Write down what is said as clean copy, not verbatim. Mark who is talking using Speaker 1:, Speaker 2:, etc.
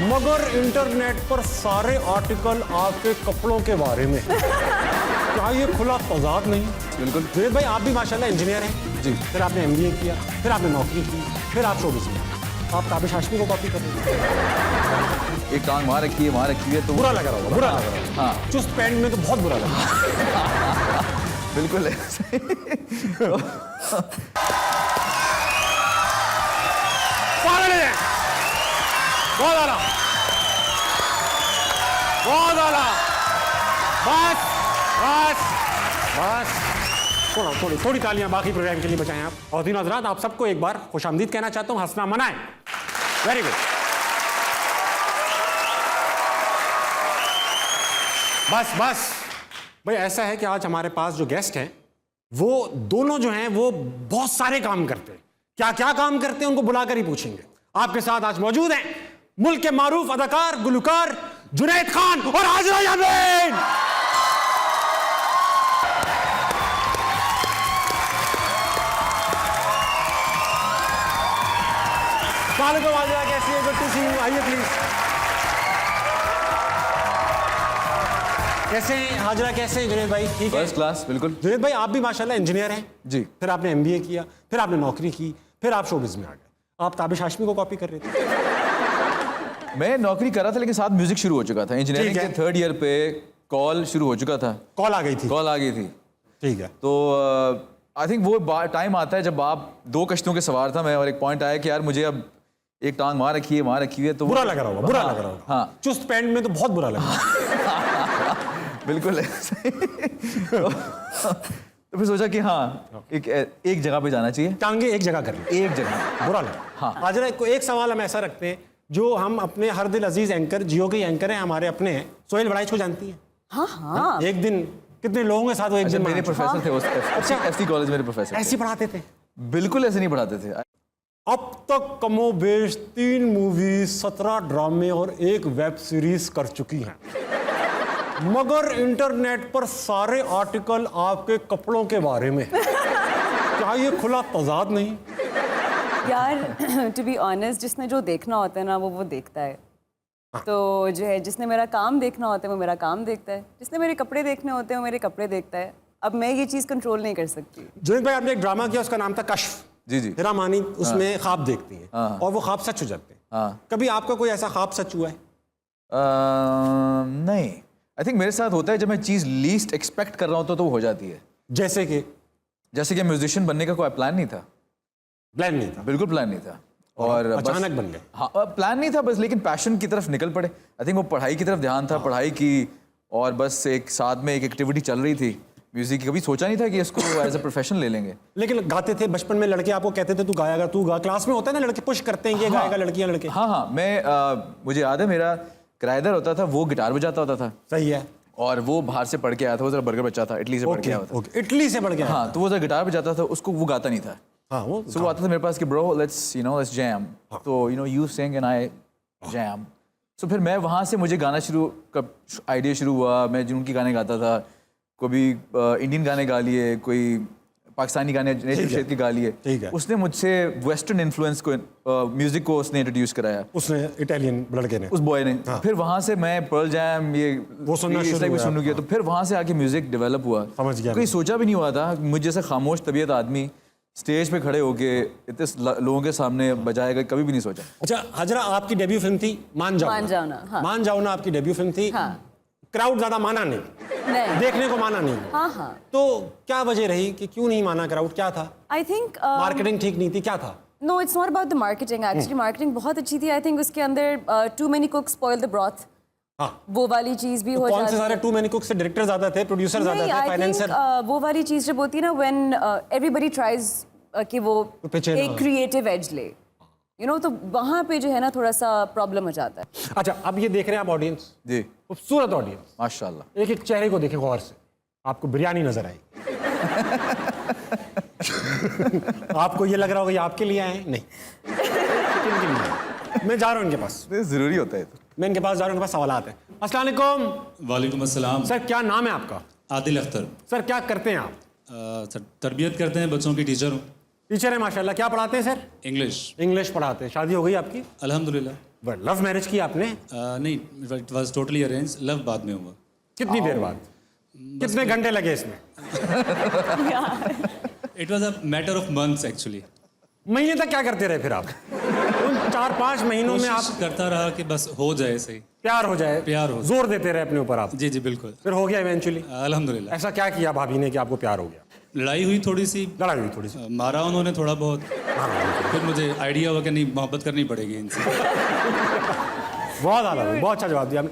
Speaker 1: मगर इंटरनेट पर सारे आर्टिकल आपके कपड़ों के बारे में। क्या ये खुला तजाद नहीं?
Speaker 2: बिल्कुल।
Speaker 1: जुनैद भाई आप भी माशाल्लाह इंजीनियर हैं
Speaker 2: जी।
Speaker 1: फिर आपने MBA किया, फिर आपने नौकरी की, फिर आप शोबिज़ में। आप ताबिश हाशमी को कॉपी कर रहे हैं।
Speaker 2: एक टांग वहाँ रखी है तो
Speaker 1: बुरा लग रहा होगा, बुरा लग रहा होगा।
Speaker 2: हाँ
Speaker 1: चुस्त पैंट में तो बहुत बुरा लगा।
Speaker 2: बिल्कुल है।
Speaker 1: बहुत आला, बहुत आला। बस बस बस थोड़ी तालियां बाकी प्रोग्राम के लिए बचाएं आप। और तीन हजरात आप सबको एक बार खुशामदीद कहना चाहता हूं, हंसना मनाएं। Very good. बस बस भाई ऐसा है कि आज हमारे पास जो गेस्ट हैं वो दोनों जो हैं वो बहुत सारे काम करते हैं। क्या क्या काम करते हैं उनको बुलाकर ही पूछेंगे। आपके साथ आज मौजूद हैं मुल्क के मारूफ अदाकार गुलकार जुनैद खान और हाजिरा यामीन। वालेकुम हाजिरा, कैसी है? Good to see you. आइए प्लीज। कैसे हैं हाजिरा? कैसे हैं जुनैद भाई? ठीक है,
Speaker 2: फर्स्ट क्लास। बिल्कुल।
Speaker 1: जुनैद भाई आप भी माशाल्लाह इंजीनियर हैं
Speaker 2: जी।
Speaker 1: फिर आपने MBA किया, फिर आपने नौकरी की, फिर आप शोबिज़ में आ गए। आप ताबिश हाशमी को कॉपी कर रहे थे।
Speaker 2: मैं नौकरी कर रहा था लेकिन साथ म्यूजिक शुरू हो चुका था। इंजीनियरिंग
Speaker 1: ठीक है।
Speaker 2: के 3rd ईयर पे कॉल शुरू हो चुका था।
Speaker 1: कॉल आ गई थी।
Speaker 2: कॉल आ गई थी।
Speaker 1: ठीक है।
Speaker 2: तो आई थिंक वो टाइम आता है जब आप 2 कश्तियों के सवार था मैं, और एक पॉइंट आया कि यार मुझे अब एक टांग वहाँ रखी है तो
Speaker 1: बुरा लग रहा होगा, बुरा लग रहा होगा।
Speaker 2: हाँ
Speaker 1: चुस्त पैंट में तो बहुत बुरा लगा।
Speaker 2: बिल्कुल है। तो फिर सोचा कि हाँ एक जगह पे जाना चाहिए।
Speaker 1: टांगे एक जगह कर ली,
Speaker 2: एक जगह
Speaker 1: बुरा लगा।
Speaker 2: हाँ।
Speaker 1: हाजिरा एक सवाल हम ऐसा रखते हैं, जो हम अपने हर दिल अजीज एंकर जियो के एंकर हैं हमारे अपने हैं, सोहेल बड़ाइच को जानती हैं?
Speaker 3: हाँ हाँ।
Speaker 1: एक दिन कितने लोगों के साथ वो एक
Speaker 2: अच्छा,
Speaker 1: दिन
Speaker 2: मेरे प्रोफेसर थे उस FC कॉलेज, मेरे प्रोफेसर
Speaker 1: ऐसे पढ़ाते थे?
Speaker 2: बिल्कुल ऐसे नहीं पढ़ाते थे।
Speaker 1: अब तक कमोबेश 3 मूवी, 17 ड्रामे और 1 वेब सीरीज कर चुकी हैं, मगर इंटरनेट पर सारे आर्टिकल आपके कपड़ों के बारे में। क्या ये खुला तजाद नहीं?
Speaker 3: यार टू बी ऑनेस्ट, जिसने जो देखना होता है ना वो देखता है। तो जो है जिसने मेरा काम देखना होता है वो मेरा काम देखता है, जिसने मेरे कपड़े देखने होते हैं वो मेरे कपड़े देखता है। अब मैं ये चीज़ कंट्रोल नहीं कर सकती।
Speaker 1: जुनैद भाई आपने एक ड्रामा किया, उसका नाम था कश्फ।
Speaker 2: जी जी।
Speaker 1: हिरा मानी उसमें ख्वाब देखती हैं और वो ख्वाब सच हो जाते हैं।
Speaker 2: हाँ।
Speaker 1: कभी आपका कोई ऐसा ख्वाब सच हुआ है?
Speaker 2: नहीं, आई थिंक मेरे साथ होता है जब मैं चीज़ लीस्ट एक्सपेक्ट कर रहा होता तो वो हो जाती है।
Speaker 1: जैसे कि
Speaker 2: म्यूजिशियन बनने का कोई प्लान नहीं था।
Speaker 1: प्लान नहीं था?
Speaker 2: बिल्कुल प्लान नहीं था और
Speaker 1: अचानक बन गए?
Speaker 2: हाँ, प्लान नहीं था बस, लेकिन पैशन की तरफ निकल पड़े। आई थिंक वो पढ़ाई की तरफ ध्यान था, पढ़ाई की, और बस एक साथ में एक एक्टिविटी चल रही थी म्यूजिक की। कभी सोचा नहीं था कि इसको एज अ प्रोफेशन ले लेंगे।
Speaker 1: लेकिन गाते थे बचपन में, लड़के आपको कहते थे तू गाएगा, तू गा। क्लास में होता है ना, लड़के पुश करते हैं ये गाएगा, लड़कियां लड़के।
Speaker 2: हाँ हाँ, मैं मुझे याद है मेरा किराएदार होता था, वो गिटार बजाता होता था।
Speaker 1: सही है।
Speaker 2: और वो बाहर से पढ़ के आया था, वो जरा बर्गर बच्चा था, इटली से पढ़ के आया था।
Speaker 1: इटली से पढ़ के आया?
Speaker 2: हाँ, तो वो जरा गिटार बजाता था, उसको वो गाता नहीं था।
Speaker 1: हाँ, वो
Speaker 2: वो आता था मेरे पास कि ब्रो लेट्स जैम। तो you sing and I jam. So फिर मैं वहाँ से मुझे गाना कब आइडिया शुरू हुआ। मैं जिनकी गाने गाता था, कभी इंडियन गाने गा लिए, कोई पाकिस्तानी गाने नेटिव क्षेत्र के गा लिए।
Speaker 1: ठीक है।
Speaker 2: उसने मुझसे वेस्टर्न इन्फ्लुएंस को म्यूजिक को उसने इंट्रोड्यूस कराया,
Speaker 1: उसने इटालियन लड़के ने,
Speaker 2: उस बॉय ने। हाँ। फिर वहाँ से मैं पर्ल जैम वो सुनना शुरू किया। तो फिर वहाँ से आके म्यूजिक डेवलप हुआ।
Speaker 1: समझ गया।
Speaker 2: कोई सोचा भी नहीं हुआ था मुझे जैसे खामोश तबीयत आदमी स्टेज पे खड़े होके इतने लोगों के सामने बजाएगा, कभी भी नहीं सोचा।
Speaker 1: अच्छा हाजिरा, आपकी डेब्यू फिल्म थी मान जाओ ना।
Speaker 3: हाँ।
Speaker 1: मान जाओ ना आपकी डेब्यू फिल्म थी।
Speaker 3: हाँ।
Speaker 1: क्राउड ज्यादा माना नहीं, देखने को माना नहीं।
Speaker 3: हाँ हाँ।
Speaker 1: तो क्या वजह रही कि क्यों नहीं माना क्राउड? क्या था?
Speaker 3: आई थिंक
Speaker 1: मार्केटिंग ठीक नहीं थी? क्या था?
Speaker 3: No, it's not about the marketing. Actually marketing बहुत अच्छी थी। आई थिंक उसके अंदर too many cooks spoil the broth.
Speaker 1: हाँ।
Speaker 3: वो वाली चीज भी
Speaker 1: तो
Speaker 3: हो
Speaker 1: कौन
Speaker 3: जाती
Speaker 1: से सारे टू मेनी कुक से डायरेक्टर ज्यादा थे, प्रोड्यूसर ज्यादा थे, फाइनेंसर?
Speaker 3: वो वाली चीज जब होती है ना, व्हेन एवरीबडी ट्राइज कि वो एक क्रिएटिव एज ले, तो वहाँ पे जो है ना थोड़ा सा प्रॉब्लम हो जाता है।
Speaker 1: अच्छा, अब ये देख रहे हैं आप ऑडियंस,
Speaker 2: जी,
Speaker 1: खूबसूरत ऑडियंस
Speaker 2: माशाल्लाह।
Speaker 1: एक एक चेहरे को देखें गौर से, आपको बिरयानी नजर आई। आपको ये लग रहा होगा ये आपके लिए आए हैं? नहीं, किन के लिए आए? मैं जा रहा हूँ इनके पास,
Speaker 2: जरूरी होता है।
Speaker 1: मैं इनके पास जा रहा हूँ, इनके पास सवाल आते हैं। अस्सलाम वालेकुम।
Speaker 4: वालेकुम अस्सलाम।
Speaker 1: सर क्या नाम है आपका?
Speaker 4: आदिल अख्तर।
Speaker 1: सर क्या करते हैं आप?
Speaker 4: सर तरबियत करते हैं, बच्चों की टीचर हूँ।
Speaker 1: टीचर है माशाल्लाह। क्या पढ़ाते हैं सर?
Speaker 4: इंग्लिश।
Speaker 1: इंग्लिश पढ़ाते हैं। शादी हो गई आपकी?
Speaker 4: अल्हम्दुलिल्लाह।
Speaker 1: लव मैरिज की आपने?
Speaker 4: नहीं, it was totally arrange, love बाद में हुआ।
Speaker 1: कितनी देर बाद? कितने घंटे लगे इसमें?
Speaker 4: It was a matter of months actually.
Speaker 1: महीने तक क्या करते रहे फिर आप? उन 4-5 महीनों में आप
Speaker 4: कोशिश करता रहा कि बस हो जाए सही।
Speaker 1: प्यार हो जाए,
Speaker 4: प्यार हो।
Speaker 1: जोर देते रहे अपने ऊपर आप,
Speaker 4: जी जी बिल्कुल।
Speaker 1: फिर हो गया इवेंचुअली?
Speaker 4: अल्हम्दुलिल्लाह।
Speaker 1: ऐसा क्या किया भाभी ने कि आपको प्यार हो गया?
Speaker 4: लड़ाई हुई थोड़ी सी,
Speaker 1: लड़ाई हुई थोड़ी सी,
Speaker 4: मारा उन्होंने थोड़ा बहुत, फिर मुझे आइडिया हुआ कि नहीं मोहब्बत करनी पड़ेगी इनसे।
Speaker 1: बहुत ज़्यादा, बहुत अच्छा जवाब दिया आपने।